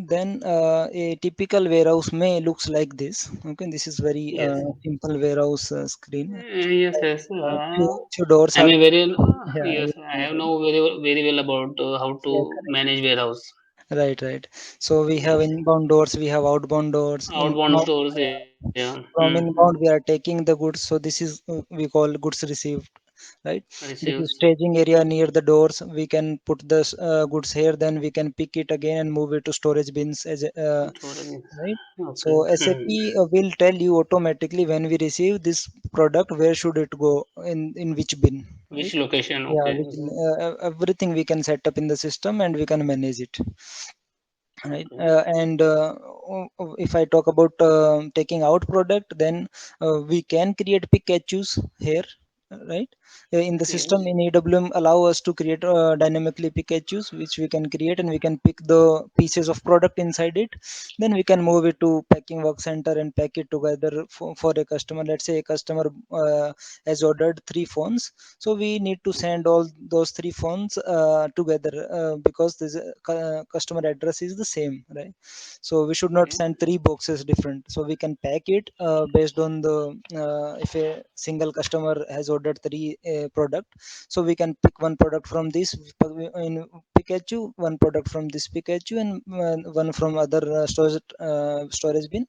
then a typical warehouse may looks like this. Okay, this is very Yes. simple warehouse screen. Yes, yes. Few doors I'm are a there. very Yeah, yes. I have know very well about how to yeah, manage warehouse. right, right. So we have Yes. inbound doors, we have outbound doors. Outbound stores. Yeah. From inbound, we are taking the goods. So this is we call goods received, right? This is Receives. staging area near the doors. We can put the goods here, then we can pick it again and move it to storage bins as Storage. right. Okay. So SAP will tell you automatically when we receive this product, where should it go, in which bin, Which right? location? Yeah, Okay. which everything we can set up in the system and we can manage it, right. Okay. And if I talk about taking out product, then we can create pick and choose here, right. In the system Yes. in EWM allow us to create dynamically pick and choose, which we can create, and we can pick the pieces of product inside it. Then we can move it to packing work center and pack it together for a customer. Let's say a customer has ordered 3 phones, so we need to send all those 3 phones together, because this customer address is the same, right. So we should not Okay. send 3 boxes different, so we can pack it based on the if a single customer has ordered 3 product, so we can pick one product from this in Pikachu, one product from this Pikachu, and one from other storage bin,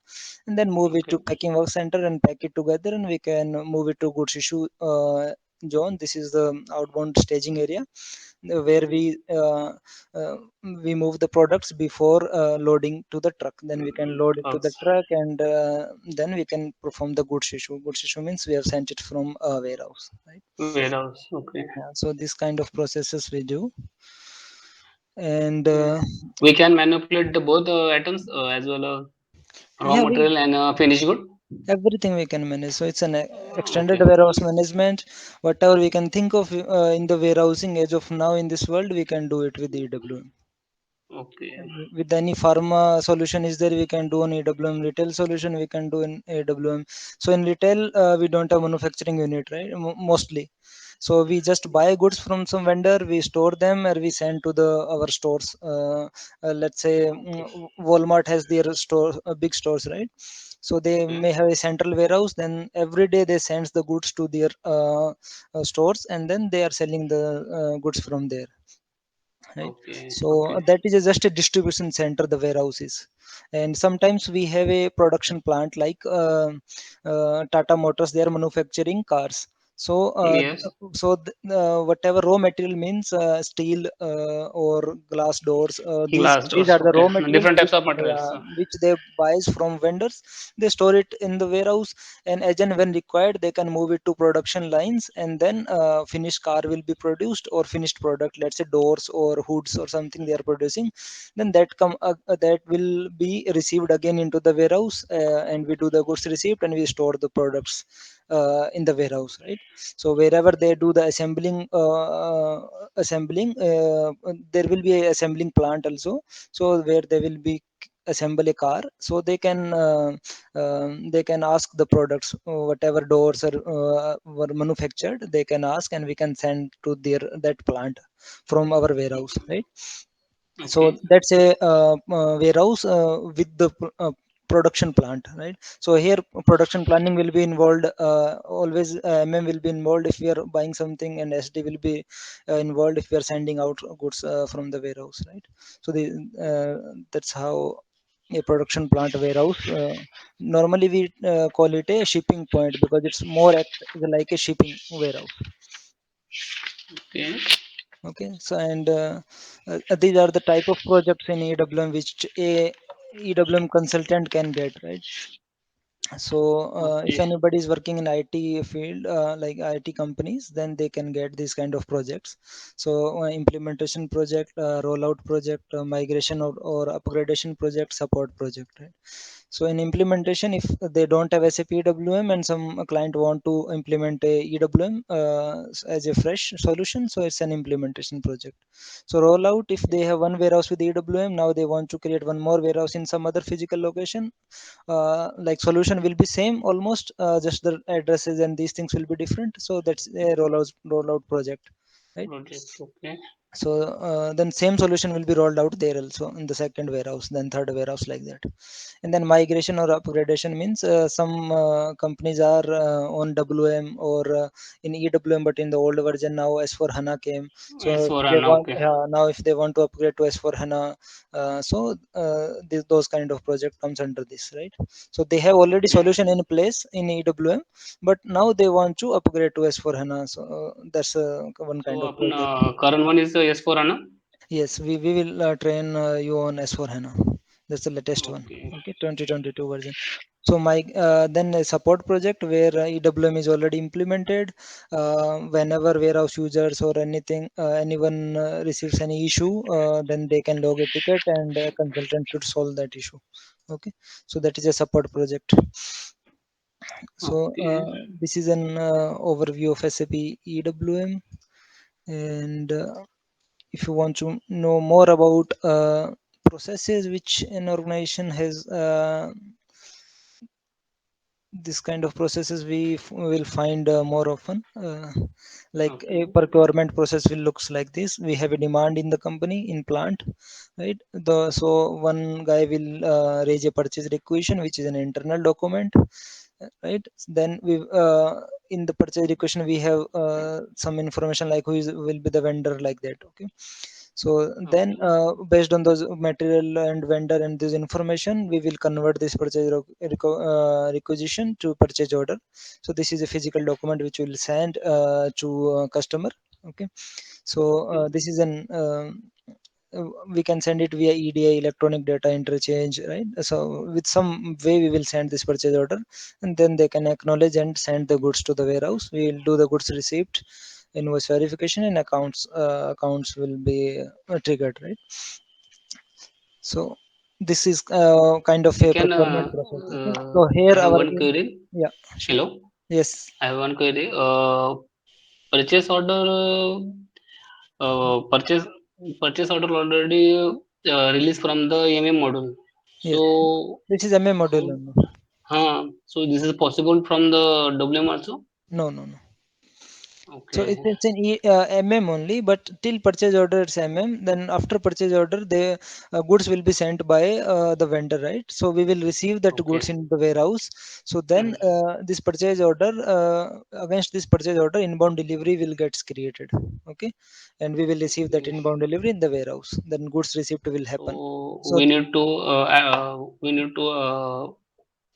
and then move it to Okay. packing work center and pack it together, and we can move it to goods issue zone. This is the outbound staging area, where uh, we move the products before loading to the truck. Then we can load it to the Trucks. truck, and then we can perform the goods issue. Goods issue means we have sent it from a warehouse, right. Warehouse. Okay. Yeah, so this kind of processes we do. And Okay. We can manipulate the both items as well as raw yeah, we material and finished good. everything we can manage. So it's an extended Okay. warehouse management. Whatever we can think of in the warehousing age of now in this world, we can do it with EWM. Okay. With any pharma solution is there, we can do on EWM. Retail solution we can do in EWM. So in retail, we don't have manufacturing unit, right. Mostly, so we just buy goods from some vendor, we store them, or we send to the our stores. Let's say Okay. Walmart has their store, big stores, right. So they Okay. may have a central warehouse, then every day they sends the goods to their stores, and then they are selling the goods from there, right. Okay. So Okay. that is just a distribution center, the warehouse is. And sometimes we have a production plant like Tata Motors, they are manufacturing cars. So Yes. whatever raw material means steel or glass doors, Glass these doors. are the Okay. raw materials Different types of materials. which they buys from vendors. They store it in the warehouse, and as and when required they can move it to production lines, and then finished car will be produced, or finished product, let's say doors or hoods or something they are producing. Then that will be received again into the warehouse, and we do the goods receipt, and we store the products in the warehouse, right. So wherever they do the assembling, there will be a assembling plant also. So where they will be assemble a car, so they can ask the products, whatever doors are were manufactured, they can ask, and we can send to their that plant from our warehouse, right. So Okay. that's a warehouse with the production plant, right. So here production planning will be involved, always will be involved if we are buying something, and SD will be involved if we are sending out goods from the warehouse, right. So that's how a production plant warehouse, normally we call it a shipping point, because it's more act like a shipping warehouse. Okay. Okay, so and these are the type of projects in EWM which a EWM consultant can get, right. So if Okay. anybody is working in IT field, like IT companies, then they can get these kind of projects. So implementation project, rollout project, migration or upgradation project, support project, right. So in implementation, if they don't have SAP EWM and some client want to implement a EWM as a fresh solution, so it's an implementation project. So rollout, if they have one warehouse with EWM, now they want to create one more warehouse in some other physical location, like solution will be same almost, just the addresses and these things will be different. So that's a rollout project, right. Project. Okay. So then same solution will be rolled out there also in the second warehouse, then third warehouse, like that. And then migration or upgradation means some companies are on WM or in EWM, but in the old version now S4 HANA came. So As if for they an want, okay. now if they want to upgrade to S4 HANA, those kind of project comes under this, right? So they have already Okay. solution in place in EWM, but now they want to upgrade to S4 HANA. So that's one kind So of project. current one is S4 HANA. Yes, we will train you on S4 HANA. That's the latest one. Okay. Okay, 2022 version. So my then a support project where EWM is already implemented. Whenever warehouse users or anyone receives any issue, then they can log a ticket and a consultant should solve that issue. Okay, so that is a support project. So Okay. this is an overview of SAP EWM. And if you want to know more about processes which an organization has, this kind of processes will find more often, like a Okay. procurement process will looks like this. We have a demand in the company in plant, right? So one guy will raise a purchase requisition, which is an internal document, right? Then we in the purchase requisition we have some information like will be the vendor, like that. Okay, so then Okay. based on those material and vendor and this information, we will convert this requisition to purchase order. So this is a physical document which will send to customer. Okay, so Okay. this is an we can send it via EDI, electronic data interchange, right? So with some way we will send this purchase order, and then they can acknowledge and send the goods to the warehouse. We will do the goods receipt, invoice verification, and accounts will be triggered, right? So this is kind of I a can. procurement process. Okay, so here I have our one query. yeah, sure. Hello. Yes, I have one query. Purchase order. Purchase order already released from the EMM module. yes, So this is MA module how? only. So this is possible from the WM also. No, no, no. So Okay. it's an MM only, but till purchase order it's MM. Then after purchase order, the goods will be sent by the vendor, right? So we will receive that Okay. goods in the warehouse. So then Hmm. this purchase order, against this purchase order, inbound delivery will gets created. Okay, and we will receive that Okay. inbound delivery in the warehouse. Then goods receipt will happen. So So we need to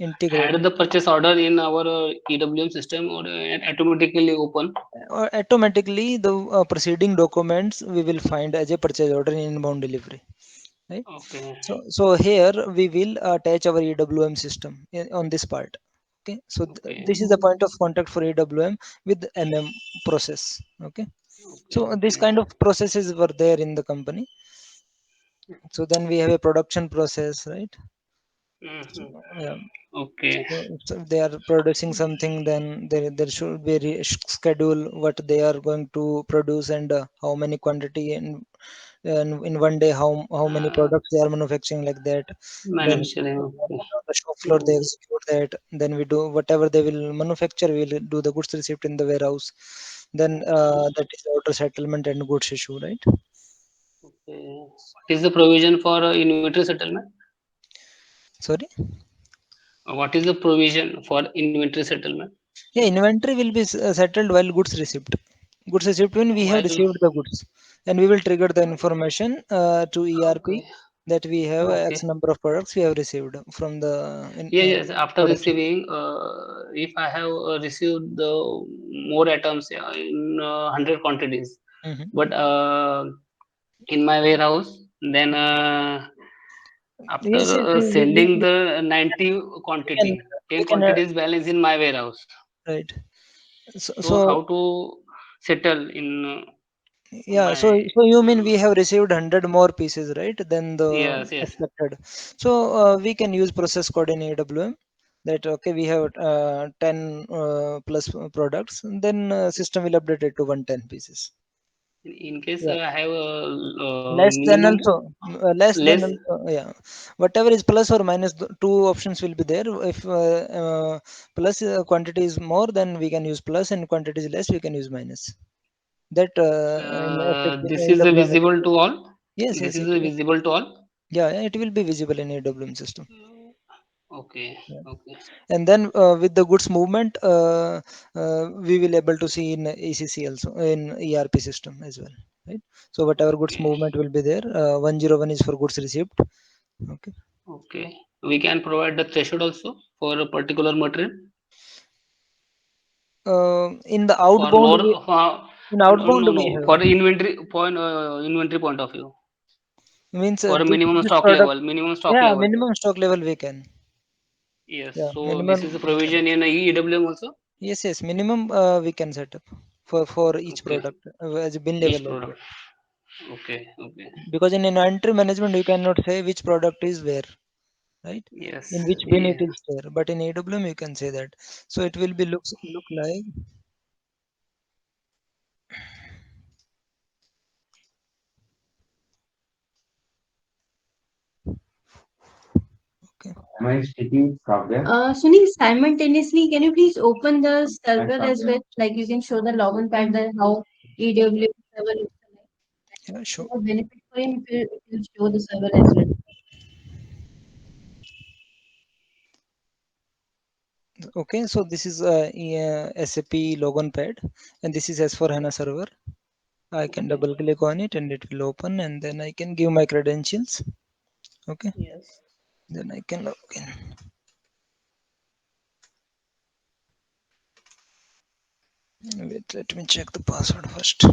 integrate. add the purchase order in our EWM system or automatically open. Automatically the preceding documents we will find as a purchase order in inbound delivery, right? Okay. So here we will attach our EWM system on this part. Okay, so Okay. this is the point of contact for EWM with MM process. Okay, Okay. so this Okay. kind of processes were there in the company. So then we have a production process, right? So, Mhm. yeah. Okay. So if they are producing something, then there should be a schedule what they are going to produce, and how many quantity, and in one day how many Uh, products they are manufacturing, like that. Then Manufacturing. Okay. on the shop floor they execute that. Then we do whatever they will manufacture. We will do the goods receipt in the warehouse. Then Okay. that is order settlement and goods issue, right? Okay. What is the provision for inventory settlement? Sorry. What is the provision for inventory settlement? Yeah, inventory will be settled while goods received. Goods received when we have While received the goods, and we will trigger the information to ERP okay. that we have X Okay. number of products we have received from the Yes. After production. receiving, if I have received the more items in 100 quantities, Hmm. but in my warehouse, then after Yes, yes, sending the 90 we can quantity, we 10 can quantities balance in my warehouse. right. So, So so how to settle in yeah, so my so you mean we have received 100 more pieces, right, than the yes, yes. expected. So we can use process code in AWM, that okay, we have 10 plus products, and then system will update it to 110 pieces. In case Yeah, I have a less than minimum also, less than less, also, yeah, whatever is plus or minus, two options will be there. If plus quantity is more, then we can use plus, and quantity is less, we can use minus. that in SAP, This is AWM. visible to all. Yes, This yes, is it will. visible to all. Yeah, yeah, it will be visible in AWM system. Okay. Yeah. Okay. And then with the goods movement, we will able to see in ECC also, in ERP system as well, right? So whatever goods Okay. movement will be there. 101 is for goods received. Okay. Okay. We can provide the threshold also for a particular material In the for outbound, lower. in No, outbound no, we no. For have, the inventory point of view, means for a minimum this stock product. level, minimum stock Yeah, level. minimum stock level we can. Yes. Yeah, So minimum. this is a Yeah. provision in EWM also. Yes, yes, minimum we can set up for each Okay. product as a bin level Each also. product. Okay. Okay. Because in inventory management, you cannot say which product is where, right? In Yes. which bin it Yeah. is there. But in AWM, you can say that. So it will be look like. Okay. My institute software. Sunil, simultaneously, can you please open the server as well? Like you can show the login pattern, how EWM server looks like. Yeah, sure. For benefit for him, it will show the server as well. Okay. So this is SAP login pad, and this is S4 HANA server. I can Okay. double click on it, and it will open, and then I can give my credentials. Okay. Yes. Then I can log in. Wait, let me check the password first.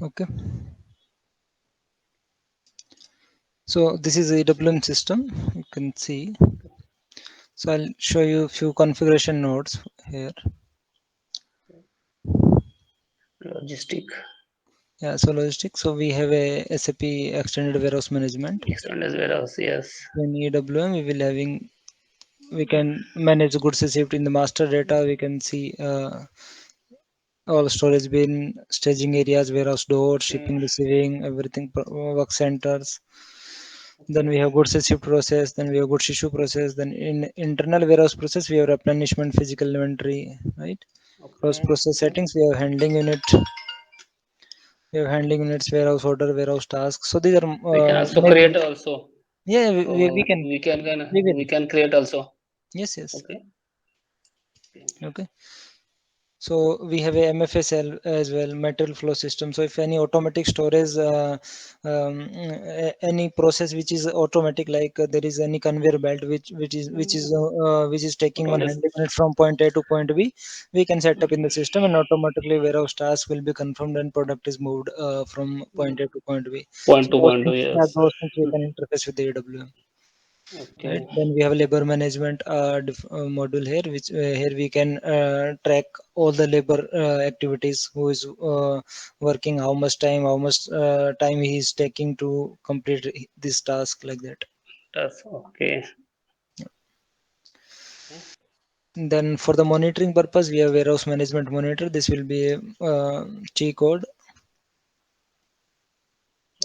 Okay. So this is AWM system. You can see. So I'll show you a few configuration nodes here. Logistic. Yeah, so logistics. So we have a SAP extended warehouse management. External warehouse. Yes. In EWM, we can manage goods received in the master data. We can see all storage bin, staging areas, warehouse doors, Okay. shipping, receiving, everything, work centers. Then Okay. we have goods received process. Then we have goods issue process. Then in internal warehouse process, we have replenishment, physical inventory, right? Those Okay. process Okay. settings, we have handling unit, we have handling units, warehouse order, warehouse tasks. So these are We can also maybe, create also. yeah, we can, we will. We can create also. Yes, yes. Okay. Okay. Okay. So we have a MFSL as well, material flow system. So if any automatic storage, any process which is automatic, like there is any conveyor belt which is taking one Automatic. handling unit from point A to point B, we can set up in the system, and automatically warehouse task will be confirmed and product is moved from point A to point B. Point So to those point to things, yeah, yes. those things we can interface with the AWM. Right, Okay. then we have a labor management module here, which here we can track all the labor activities, who is working, how much time, time he is taking to complete this task, like that. That's okay. Okay. Then for the monitoring purpose, we have warehouse management monitor. This will be a T code.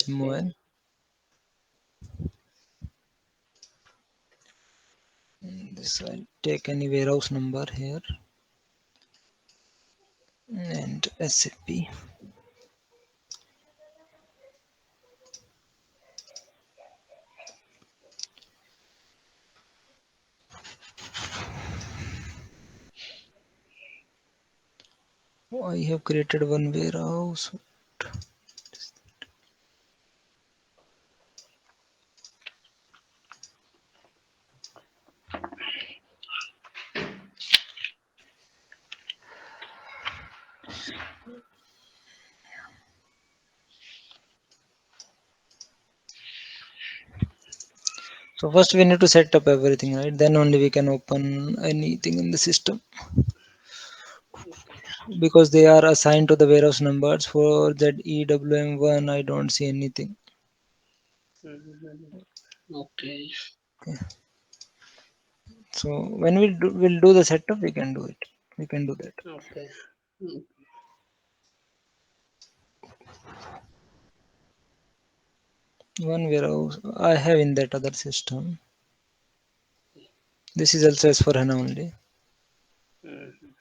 Okay. This I'll take any warehouse number here, and SAP. I have created one warehouse. So first we need to set up everything, right? Then only we can open anything in the system, because they are assigned to the warehouse numbers. For that EWM1, I don't see anything. Mhm. Okay. Okay. So when we'll do the setup, we can do it. We can do that. Okay. One warehouse I have in that other system. This is also as for HANA only. Mhm.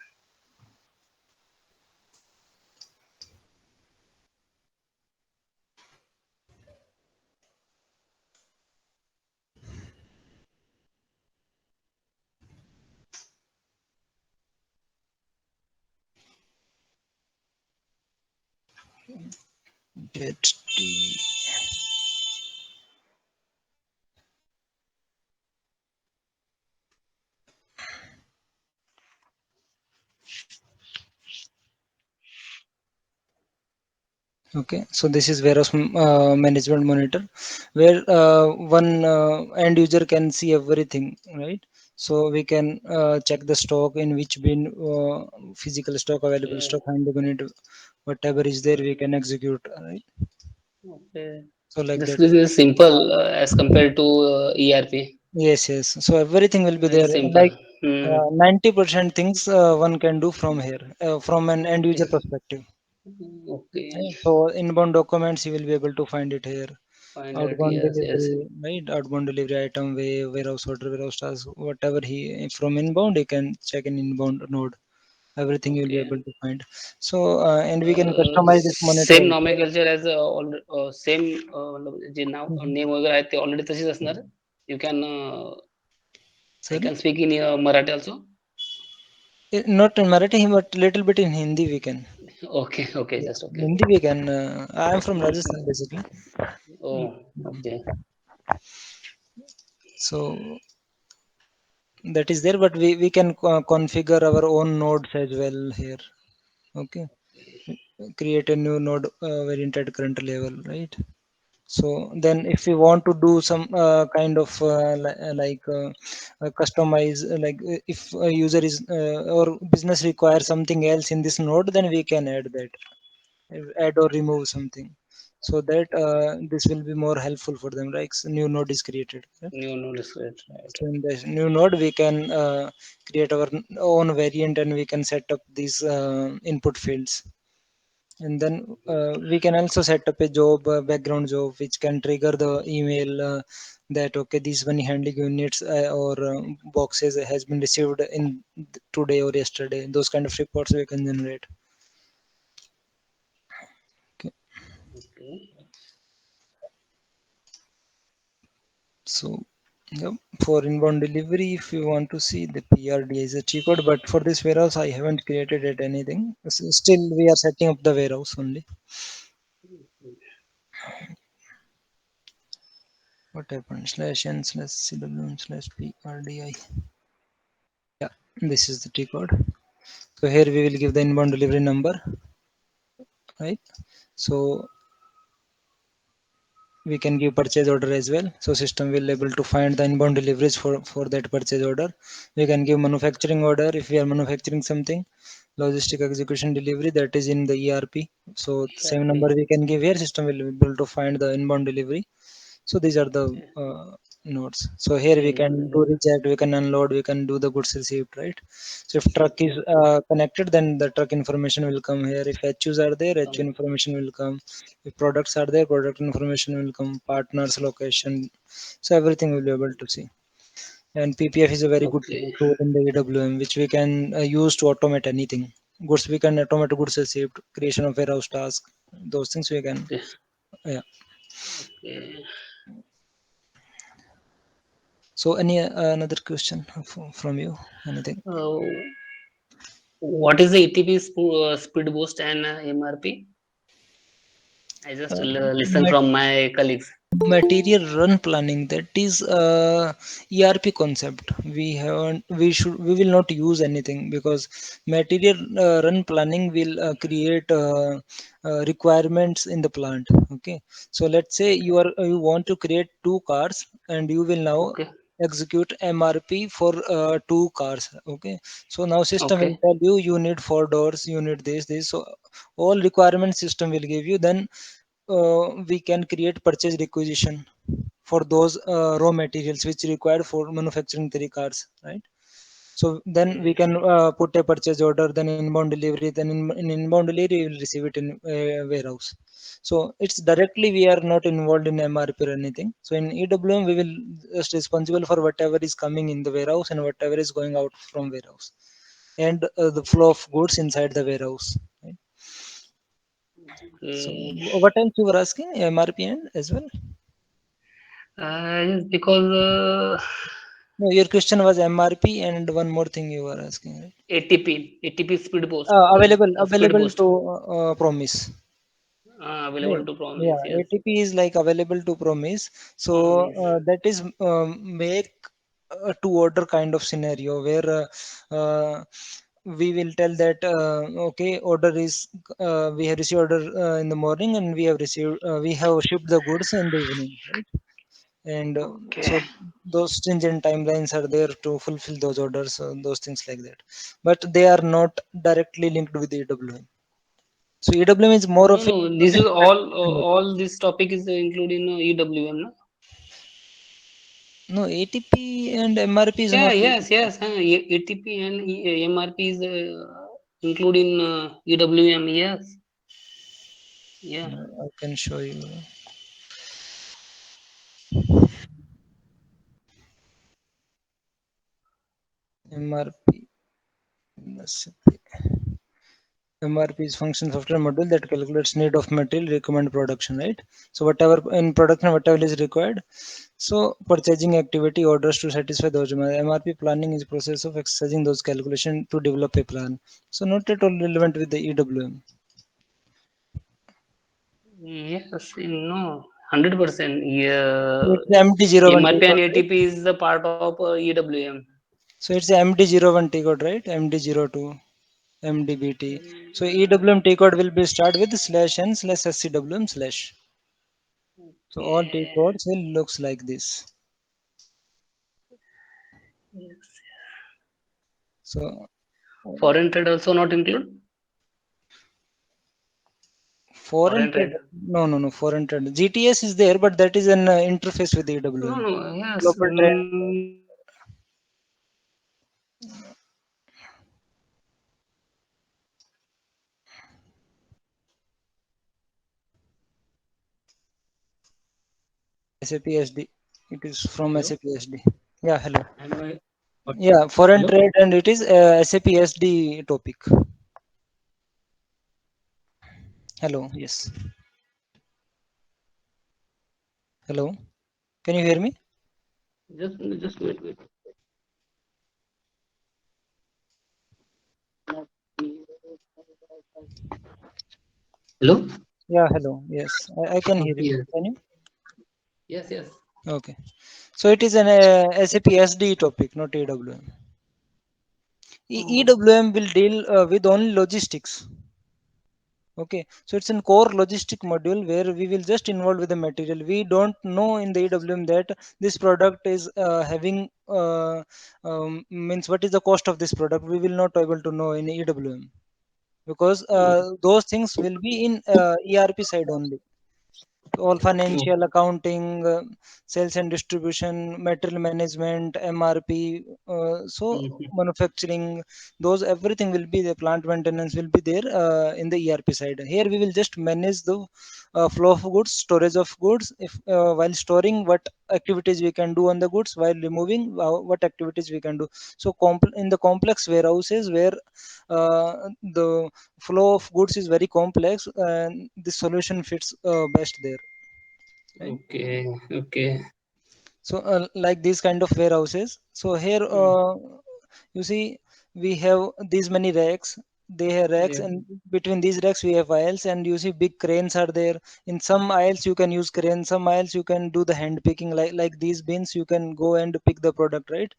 Get the Okay, so this is warehouse management monitor, where one end user can see everything, right? So we can check the stock, in which bin, physical stock, available Okay. stock, handling unit, whatever is there, we can execute, right? Okay. So like This that. this is simple as compared to ERP. Yes, yes. So everything will be Very there. simple. Like Hmm. 90% things one can do from here, from an end Okay. user perspective. Okay. Right? So inbound documents, you will be able to find it here. Find it. Outbound Yes. Yes. delivery, right? Outbound delivery item, warehouse order, warehouse task, whatever he from inbound, he can check in inbound node. Everything you'll be Okay. able to find. So and we can customize this monitor same also. Nomenclature as same J now Mhm. Name वगैरे आहेत ते already तशीच असणार. You can I Sorry, can speak in Marathi also. not in Marathi, but little bit in Hindi we can. Okay okay Yeah, just okay. Hindi we can. I am from Rajasthan basically. Oh Mhm. Okay. So that is there, but we can configure our own nodes as well here. Okay, create a new node variant at current level, right? So then if we want to do some kind of customize, if a user is or business requires something else in this node, then we can add that, add or remove something, so that this will be more helpful for them, right? So new node is created, right? New node is right right. So in the new node we can create our own variant, and we can set up these input fields. And then we can also set up a job, background job, which can trigger the email that okay, these money handling units or boxes has been received in today or yesterday. Those kind of reports we can generate. Okay. Okay. So yep. For inbound delivery, if you want to see, the PRD is a G code, but for this warehouse I haven't created it anything. Still we are setting up the warehouse only. What happened? Slash n slash CWM slash PRDI. Yeah, this is the T code. So here we will give the inbound delivery number, right? So we can give purchase order as well. So system will able to find the inbound deliveries for that purchase order. We can give manufacturing order if we are manufacturing something. Logistic execution delivery, that is in the ERP. So same ERP. number we can give here. System will be able to find the inbound delivery. So these are the Okay. nodes. So here we can Inbound do delivery. reject, we can unload, we can do the goods received, right? So if truck is Okay. connected, then the truck information will come here. If HUs are there, HU Come. information will come. If products are there, product information will come. Partners, location, so everything will be able to see. And PPF is a very good Okay. tool in the EWM, which we can use to automate anything. Goods, we can automate goods received, creation of warehouse task, those things we can. Okay. Yeah. Okay. So any another question from you? Anything? Uh, what is the ETP speed boost and MRP? I just Uh, listen might from my colleagues. Material run planning, that is ERP concept. We will not use anything, because material run planning will create requirements in the plant. Okay, so let's say Okay. you want to create two cars, and you will now Okay. execute MRP for two cars. Okay, so now system will Okay. tell you, you need four doors, you need this. So all requirement system will give you. Then we can create purchase requisition for those raw materials which required for manufacturing three cars, right? So then we Yes. can put a purchase order, then inbound delivery, then in inbound delivery we will receive it in warehouse. So it's directly, we are not involved in MRP or anything. So in EWM we will just responsible for whatever is coming in the warehouse and whatever is going out from warehouse, and the flow of goods inside the warehouse, right? So Mm. what else you were asking, MRP and as well? Yes, because No, your question was MRP and one more thing you were asking, right? ATP speed post, speed Available post, to promise. available Right. to promise. Yeah, Yes. ATP is like available to promise. So Promise. that is make a to order kind of scenario where we will tell that okay, order is we have received order in the morning, and we have shipped the goods in the evening, right? And Okay. so those stringent timelines are there to fulfill those orders, those things like that, but they are not directly linked with EWM. So EWM is more No, of a no. This is project management. all this topic is included in EWM. No? No, ATP and MRP is Yeah. not. Yes. Yes. ATP and MRP is included in EWM. Yes. Yeah. I can show you MRP. MRP is function software module that calculates need of material, recommend production, right? So whatever in production, whatever is required. So purchasing activity orders to satisfy those demand. MRP planning is process of exercising those calculation to develop a plan. So not at all relevant with the EWM. Yes. No. 100%. So Yeah. it's MD01 T MRP and code, right? ATP is the part of EWM. So it's MD01 T code, right? MD02. MDBT. So EWM T code will be start with slash n slash SCWM slash. So all T Okay. codes will looks like this. Yes. So Foreign trade also not include? foreign Foreign trade, trade. no, foreign trade. GTS is there, but that is an interface with No, EWM. no, yes. Global trade, SAP SD. It is from Hello, SAP SD. Yeah, hello. am I? Yeah, foreign Hello, trade, and it is SAP SD topic. Hello, yes. Hello. Can you hear me? just wait, wait. Hello. Yeah, hello. Yes, I can hear you. Yes, Can you? yes, yes. Okay. So it is an SAP SD topic, not EWM. Oh, EWM will deal with only logistics. Okay, so it's a core logistic module where we will just involve with the material. We don't know in the EWM that this product is having means what is the cost of this product. We will not able to know in EWM, because oh, those things will be in ERP side only. All oh. financial accounting, sales and distribution, material management, MRP, so Mhm. manufacturing, those everything will be the plant maintenance will be there in the ERP side. Here we will just manage the flow of goods, storage of goods. If while storing, what activities we can do on the goods, while removing, what activities we can do. So in the complex warehouses where the flow of goods is very complex, and the solution fits best there, right? Okay, okay. So like these kind of warehouses, so here Mm. you see we have these many racks, they have racks, Yes. and between these racks we have aisles, and you see big cranes are there. In some aisles you can use crane, some aisles you can do the hand picking, like these bins you can go and pick the product, right?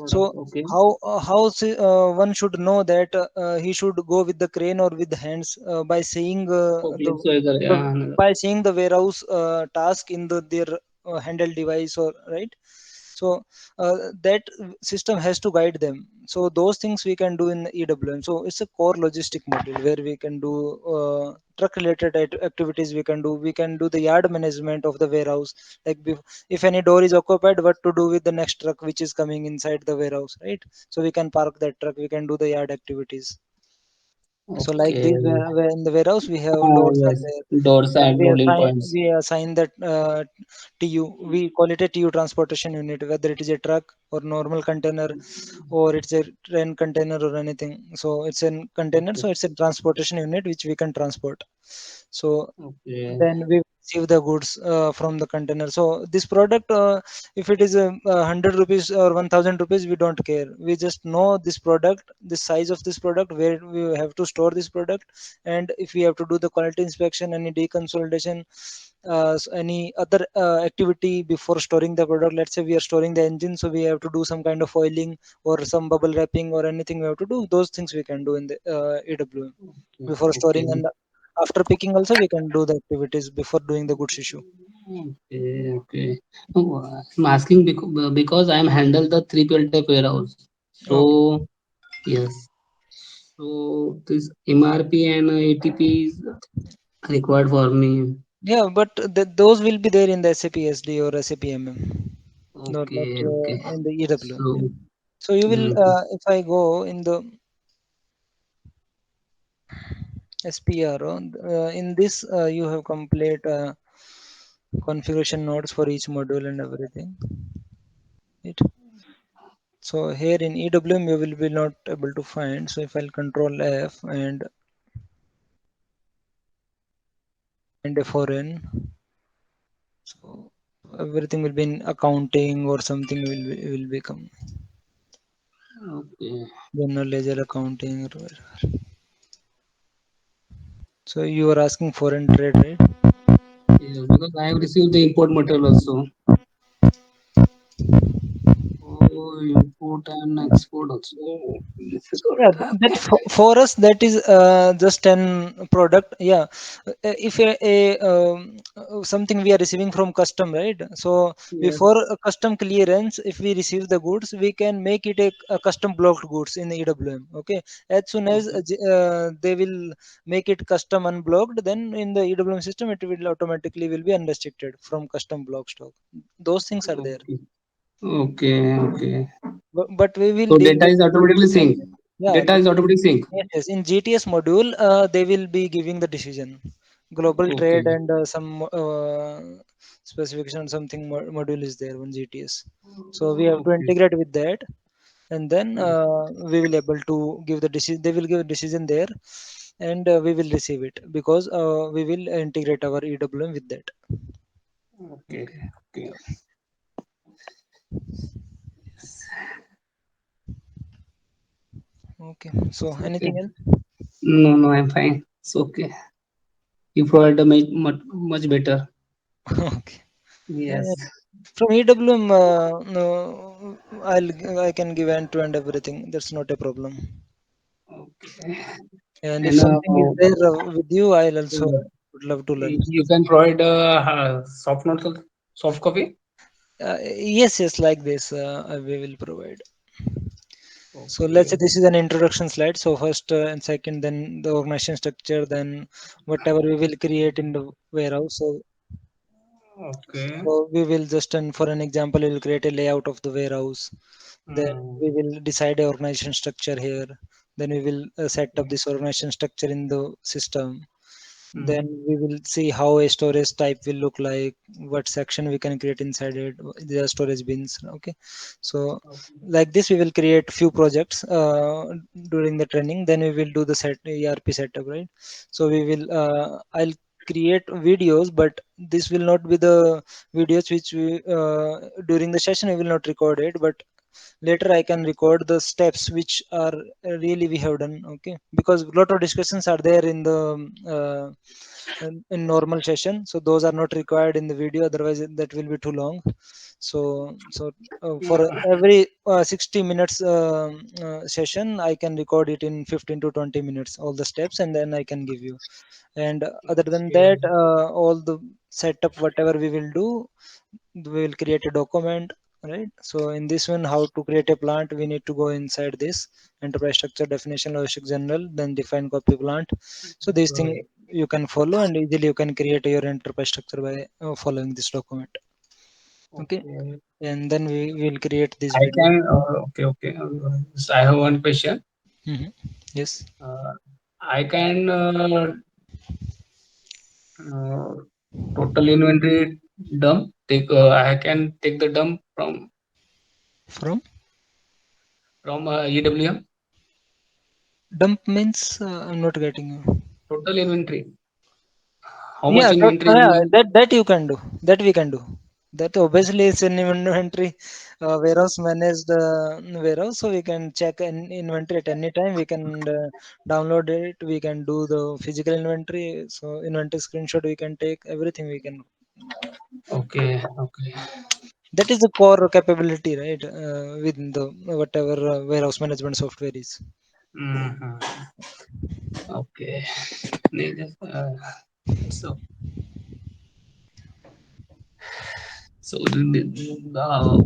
So Product. Okay. one should know that he should go with the crane or with the hands by seeing Okay. So I got, the by another. seeing the warehouse task in their handheld device, or right. So that system has to guide them. So those things we can do in EWM. So it's a core logistic module where we can do truck related activities. We can do the yard management of the warehouse, like if any door is occupied, what to do with the next truck which is coming inside the warehouse, right? So we can park that truck, we can do the yard activities. So like Okay. this, where in the warehouse we have Ah, loads are yes. there. Doors Then are loading points. we assign that TU. We call it a TU transportation unit, whether it is a truck or normal container, or it's a train container or anything. So it's a container. Okay. So it's a transportation unit which we can transport. So Okay. then we receive the goods from the container. So this product, if it is 100 rupees or 1000 rupees, we don't care. We just know this product, the size of this product, where we have to store this product, and if we have to do the quality inspection, any deconsolidation, any other activity before storing the product. Let's say we are storing the engine, so we have to do some kind of oiling or some bubble wrapping or anything we have to do. Those things we can do in the EWM Okay. before storing, Okay. and after picking also we can do the activities before doing the goods issue. Okay. Okay. No, I'm asking because I'm handle the 3PL type warehouse. Okay. So yes. So this MRP and ATP is required for me. Yeah, but those will be there in the SAP SD or SAP MM, not Okay. Okay. in the EWM. Yeah. So So you will, okay. if I go in the SPRO, in this you have complete configuration nodes for each module and everything. Right? So here in EWM you will be not able to find. So if I'll control F and a foreign, so everything will be in accounting or something will become Okay. general ledger accounting. So you are asking foreign trade, right? Yes, because I have received the import material also. Oh, import and export also. Oh, difficult. Yeah, that for us that is just an product. Yeah. If something we are receiving from custom, right? So Yes. before a custom clearance, if we receive the goods, we can make it a custom blocked goods in the EWM. Okay. As soon as Okay. they will make it custom unblocked, then in the EWM system it will automatically will be unrestricted from custom block stock. Those things are there. Okay. Okay. Okay. But we will So deal data with is automatically sync. yeah. Data is automatically sync. Yes, yes. In GTS module, they will be giving the decision. Global trade Okay. and some specification, something module is there on GTS. So we have to Okay. integrate with that, and then Yes. we will able to give the decision. They will give a decision there, and we will receive it because we will integrate our EWM with that. Okay. Okay. Okay. Yeah. Yes. Okay. So It's okay. anything else? No, no, I'm fine. It's okay. You provide a much better. Okay. Yeah, Yes. from EWM, no, I can give end to end everything. That's not a problem. Okay. And if And something is there with you, I'll also would love to learn. you can provide soft notes, soft copy. Yes, yes, like this, we will provide. So let's Okay. say this is an introduction slide. So first and second, then the organization structure, then whatever we will create in the warehouse. Okay. So we will just, and for an example, we will create a layout of the warehouse. Then Mm, we will decide a organization structure here. Then we will set up this organization structure in the system. Then mm, we will see how a storage type will look like, what section we can create inside it, the storage bins. Okay. So okay. like this, we will create few projects during the training. Then we will do the ERP setup, right? So we will, I'll create videos, but this will not be the videos which we during the session we will not record it, but later I can record the steps which are really we have done. Okay, because a lot of discussions are there in the in normal session, so those are not required in the video, otherwise that will be too long. So for every 60 minutes session, I can record it in 15 to 20 minutes, all the steps, and then I can give you. And other than Okay. that, all the setup whatever we will do, we will create a document, right? So in this one, how to create a plant, we need to go inside this enterprise structure definition logistic general, then define copy plant. So this thing Okay. you can follow, and easily you can create your enterprise structure by following this document. Okay, Okay. and then we will create this I video. can. Okay. Okay. So I have one question. Hmm. Yes. Uh, I can uh, total inventory dump. Take. I can take the dump From from EWM. dump means I'm not getting you. Total inventory. How Yeah, much inventory yeah, will? that you can do. That we can do. That obviously is an inventory warehouse managed warehouse, so we can check an inventory at any time. We can download it. We can do the physical inventory. So inventory screenshot we can take. Everything we can. Okay. Okay. That is the core capability, right? Within the whatever warehouse management software is. Mhm. Okay. So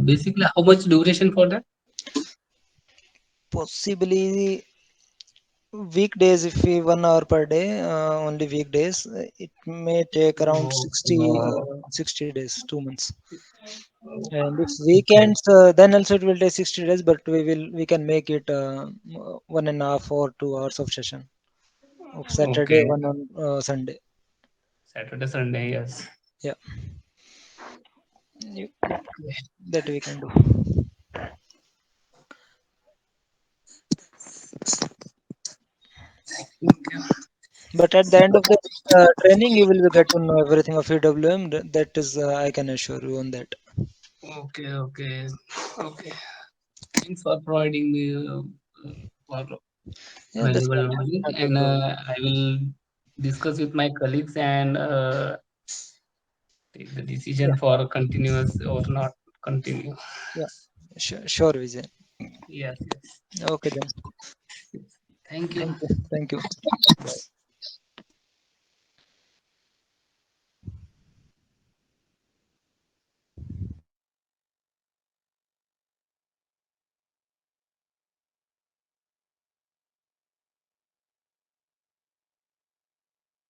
basically, how much duration for that? Possibly weekdays, if we 1 hour per day, only weekdays, it may take around Oh, 60 60 days, 2 months. And if okay. weekends, then also it will take 60 days, but we can make it 1.5 or 2 hours of session of Saturday, Okay. one on Sunday. Saturday, Sunday, yes. Yeah, you, Okay. that we can do. But at the end of the training, you will get to know everything of EWM. That is, I can assure you on that. Okay, okay, okay. Thanks for providing me for Yeah, that's valuable fine. knowledge, Happy and to. I will discuss with my colleagues and take the Yeah, decision for continuous or not continue. yeah, sure, Vijay. Yes, yes. Okay then. Thank you. Thank you. Thank you. Bye.